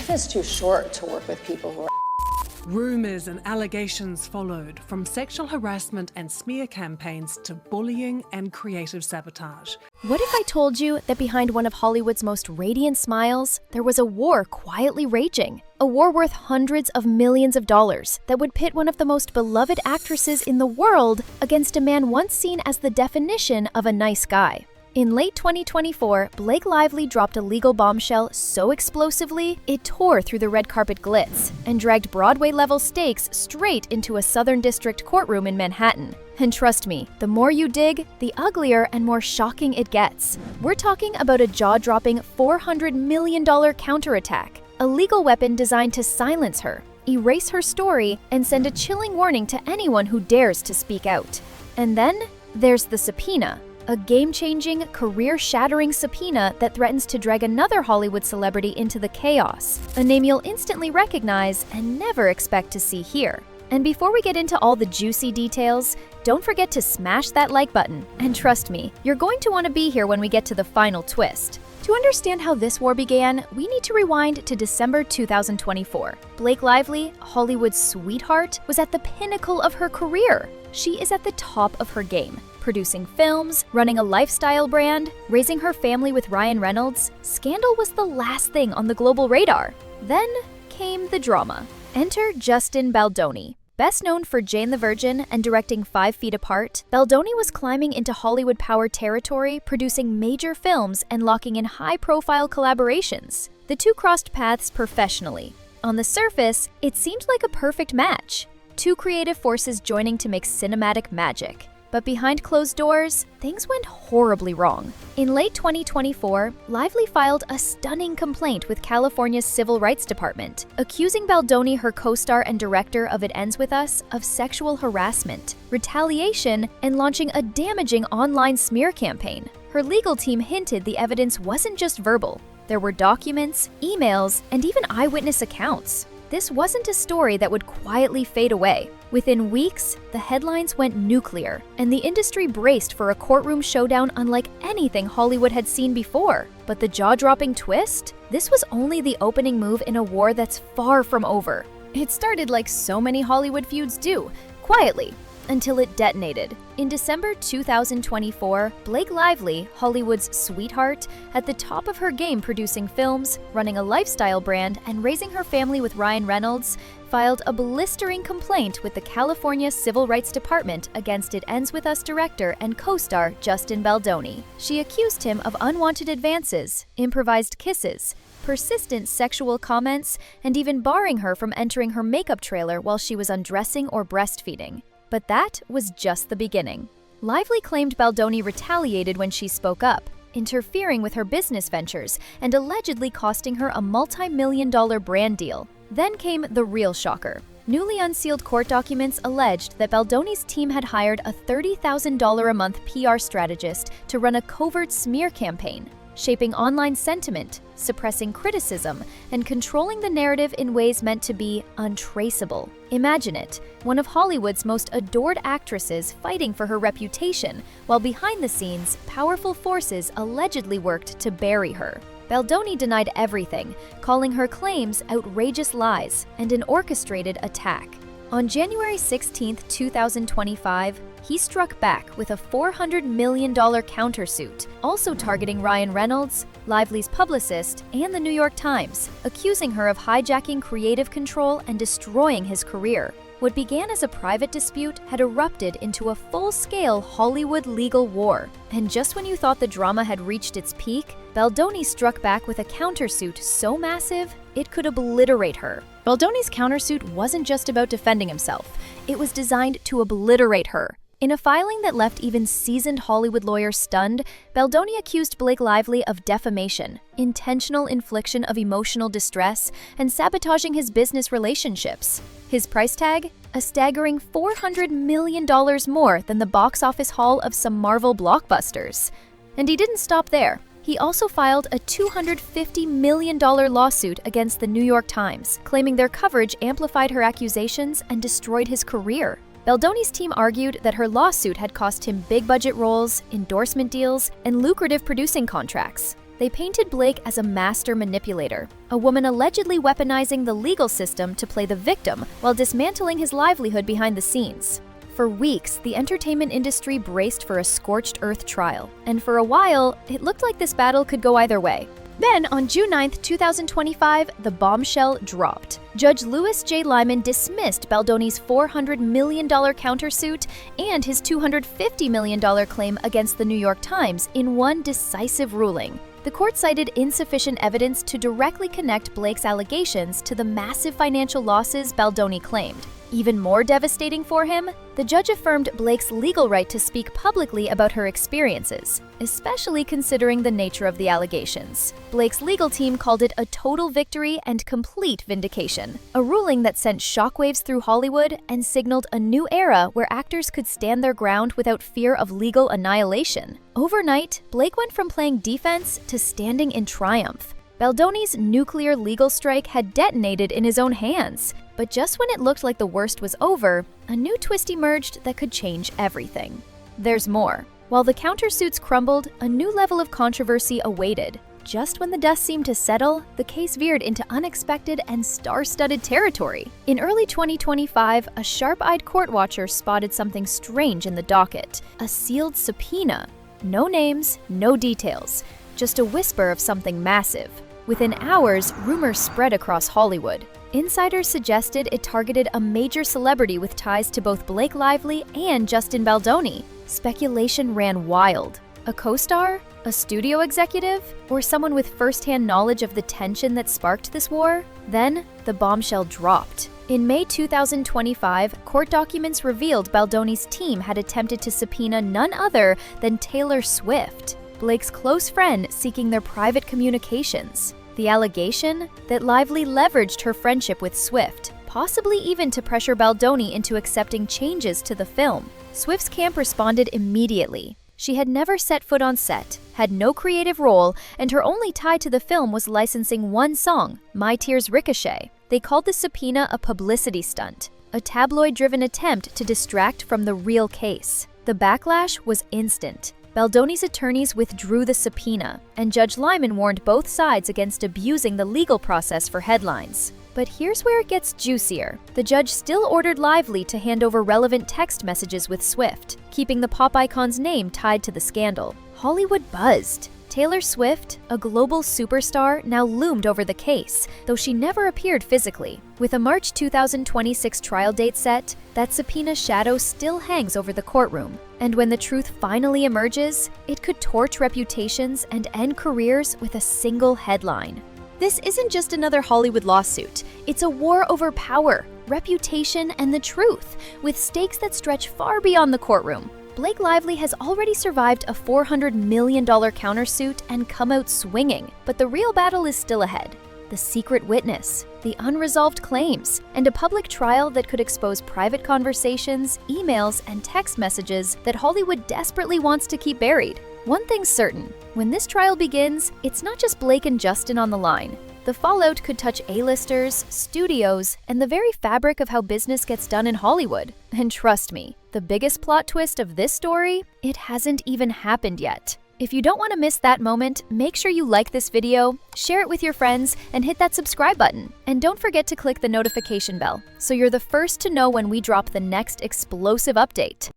life is too short to work with people who are. Rumours and allegations followed, from sexual harassment and smear campaigns to bullying and creative sabotage. What if I told you that behind one of Hollywood's most radiant smiles, there was a war quietly raging? A war worth hundreds of millions of dollars that would pit one of the most beloved actresses in the world against a man once seen as the definition of a nice guy. In late 2024, Blake Lively dropped a legal bombshell so explosively, it tore through the red carpet glitz and dragged Broadway-level stakes straight into a Southern District courtroom in Manhattan. And trust me, the more you dig, the uglier and more shocking it gets. We're talking about a jaw-dropping $400 million counterattack, a legal weapon designed to silence her, erase her story, and send a chilling warning to anyone who dares to speak out. And then there's the subpoena. A game-changing, career-shattering subpoena that threatens to drag another Hollywood celebrity into the chaos, a name you'll instantly recognize and never expect to see here. And before we get into all the juicy details, don't forget to smash that like button. And trust me, you're going to want to be here when we get to the final twist. To understand how this war began, we need to rewind to December 2024. Blake Lively, Hollywood's sweetheart, was at the pinnacle of her career. She is at the top of her game, producing films, running a lifestyle brand, raising her family with Ryan Reynolds. Scandal was the last thing on the global radar. Then came the drama. Enter Justin Baldoni. Best known for Jane the Virgin and directing 5 Feet Apart, Baldoni was climbing into Hollywood power territory, producing major films and locking in high-profile collaborations. The two crossed paths professionally. On the surface, it seemed like a perfect match. Two creative forces joining to make cinematic magic. But behind closed doors, things went horribly wrong. In late 2024, Lively filed a stunning complaint with California's Civil Rights Department, accusing Baldoni, her co-star and director of It Ends With Us, of sexual harassment, retaliation, and launching a damaging online smear campaign. Her legal team hinted the evidence wasn't just verbal. There were documents, emails, and even eyewitness accounts. This wasn't a story that would quietly fade away. Within weeks, the headlines went nuclear, and the industry braced for a courtroom showdown unlike anything Hollywood had seen before. But the jaw-dropping twist? This was only the opening move in a war that's far from over. It started like so many Hollywood feuds do, quietly, until it detonated. In December 2024, Blake Lively, Hollywood's sweetheart, at the top of her game producing films, running a lifestyle brand, and raising her family with Ryan Reynolds, filed a blistering complaint with the California Civil Rights Department against It Ends With Us director and co-star Justin Baldoni. She accused him of unwanted advances, improvised kisses, persistent sexual comments, and even barring her from entering her makeup trailer while she was undressing or breastfeeding. But that was just the beginning. Lively claimed Baldoni retaliated when she spoke up, interfering with her business ventures and allegedly costing her a multi-million-dollar brand deal. Then came the real shocker. Newly unsealed court documents alleged that Baldoni's team had hired a $30,000 a month PR strategist to run a covert smear campaign, shaping online sentiment, suppressing criticism, and controlling the narrative in ways meant to be untraceable. Imagine it, one of Hollywood's most adored actresses fighting for her reputation, while behind the scenes, powerful forces allegedly worked to bury her. Baldoni denied everything, calling her claims outrageous lies and an orchestrated attack. On January 16, 2025, he struck back with a $400 million countersuit, also targeting Ryan Reynolds, Lively's publicist, and the New York Times, accusing her of hijacking creative control and destroying his career. What began as a private dispute had erupted into a full-scale Hollywood legal war. And just when you thought the drama had reached its peak, Baldoni struck back with a countersuit so massive, it could obliterate her. Baldoni's countersuit wasn't just about defending himself. It was designed to obliterate her. In a filing that left even seasoned Hollywood lawyers stunned, Baldoni accused Blake Lively of defamation, intentional infliction of emotional distress, and sabotaging his business relationships. His price tag? A staggering $400 million more than the box office haul of some Marvel blockbusters. And he didn't stop there. He also filed a $250 million lawsuit against the New York Times, claiming their coverage amplified her accusations and destroyed his career. Baldoni's team argued that her lawsuit had cost him big-budget roles, endorsement deals, and lucrative producing contracts. They painted Blake as a master manipulator, a woman allegedly weaponizing the legal system to play the victim while dismantling his livelihood behind the scenes. For weeks, the entertainment industry braced for a scorched earth trial, and for a while, it looked like this battle could go either way. Then, on June 9, 2025, the bombshell dropped. Judge Louis J. Lyman dismissed Baldoni's $400 million countersuit and his $250 million claim against the New York Times in one decisive ruling. The court cited insufficient evidence to directly connect Blake's allegations to the massive financial losses Baldoni claimed. Even more devastating for him, the judge affirmed Blake's legal right to speak publicly about her experiences, especially considering the nature of the allegations. Blake's legal team called it a total victory and complete vindication, a ruling that sent shockwaves through Hollywood and signaled a new era where actors could stand their ground without fear of legal annihilation. Overnight, Blake went from playing defense to standing in triumph. Baldoni's nuclear legal strike had detonated in his own hands, but just when it looked like the worst was over, a new twist emerged that could change everything. There's more. While the countersuits crumbled, a new level of controversy awaited. Just when the dust seemed to settle, the case veered into unexpected and star-studded territory. In early 2025, a sharp-eyed court watcher spotted something strange in the docket: a sealed subpoena. No names, no details, just a whisper of something massive. Within hours, rumors spread across Hollywood. Insiders suggested it targeted a major celebrity with ties to both Blake Lively and Justin Baldoni. Speculation ran wild. A co-star? A studio executive? Or someone with first-hand knowledge of the tension that sparked this war? Then, the bombshell dropped. In May 2025, court documents revealed Baldoni's team had attempted to subpoena none other than Taylor Swift, Blake's close friend, seeking their private communications. The allegation? That Lively leveraged her friendship with Swift, possibly even to pressure Baldoni into accepting changes to the film. Swift's camp responded immediately. She had never set foot on set, had no creative role, and her only tie to the film was licensing one song, My Tears Ricochet. They called the subpoena a publicity stunt, a tabloid-driven attempt to distract from the real case. The backlash was instant. Baldoni's attorneys withdrew the subpoena, and Judge Lyman warned both sides against abusing the legal process for headlines. But here's where it gets juicier. The judge still ordered Lively to hand over relevant text messages with Swift, keeping the pop icon's name tied to the scandal. Hollywood buzzed. Taylor Swift, a global superstar, now loomed over the case, though she never appeared physically. With a March 2026 trial date set, that subpoena shadow still hangs over the courtroom. And when the truth finally emerges, it could torch reputations and end careers with a single headline. This isn't just another Hollywood lawsuit. It's a war over power, reputation, and the truth, with stakes that stretch far beyond the courtroom. Blake Lively has already survived a $400 million countersuit and come out swinging, but the real battle is still ahead. The secret witness, the unresolved claims, and a public trial that could expose private conversations, emails, and text messages that Hollywood desperately wants to keep buried. One thing's certain, when this trial begins, it's not just Blake and Justin on the line. The fallout could touch A-listers, studios, and the very fabric of how business gets done in Hollywood. And trust me, the biggest plot twist of this story, it hasn't even happened yet. If you don't want to miss that moment, make sure you like this video, share it with your friends, and hit that subscribe button. And don't forget to click the notification bell, so you're the first to know when we drop the next explosive update.